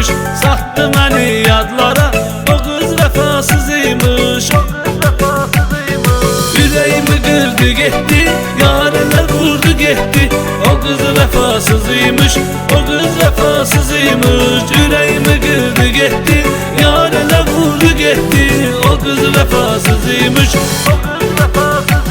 vəfasızıymış. Sattı məni yadlara, o qız vəfasızıymış. Ürəyimi qırdı getdi, yarələr vurdu getdi. O qız vəfasızıymış, o qız vəfasızıymış. Ürəyimi qırdı getdi, yarələr vurdu getdi. O qız vəfasızıymış, o qız vəfasızıymış.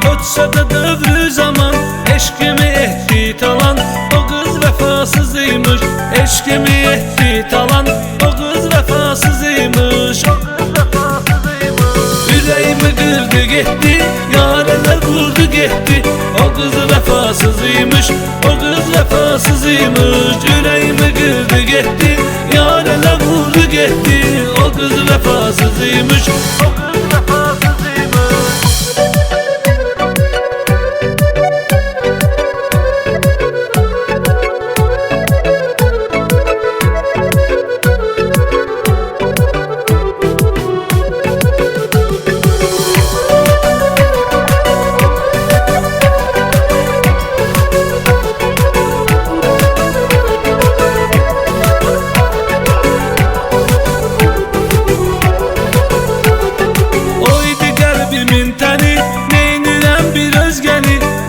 Ötsə dövrü zaman eşkimi ehdit alan o qız vəfasızıymış. Eşkimi ehdit alan o qız vəfasızıymış. Ürəyimi qırdı getdi, yarələr vurdu getdi. O qız vəfasızıymış, o qız vəfasızıymış. Ürəyimi qırdı getdi, yarələr vurdu getdi. O qız vəfasızıymış, o qız vəfasızıymış.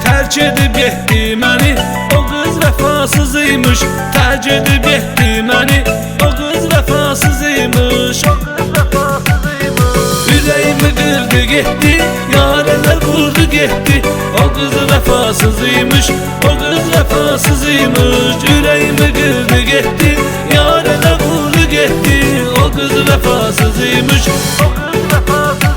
Tərk edib getdi məni, o qız vəfasızıymış. Tərk edib getdi məni, o qız vəfasızıymış. Ürəyimi qırdı getdi, yarələr vurdu getdi. O qız vəfasızıymış, o qız vəfasızıymış. Ürəyimi qırdı getdi, yarələr vurdu getdi. O qız vəfasızıymış, o qız vəfasızıymış.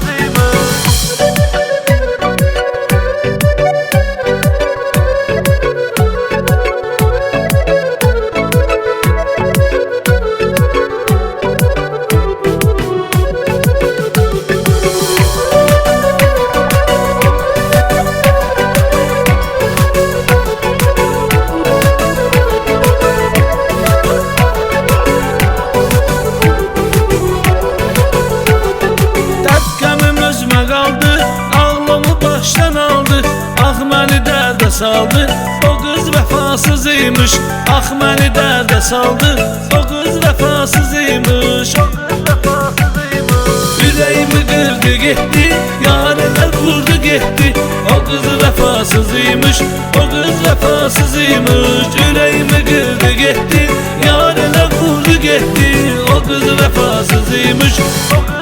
Saldı, o qız vəfasızıymış. Ax məni dərdə saldı, o qız vəfasızıymış. Ürəyimi qırdı getdi, yarələr vurdu getdi. O qız vəfasızıymış, o qız vəfasızıymış. Ürəyimi qırdı getdi, yarələr vurdu getdi. O qız vəfasızıymış, o qız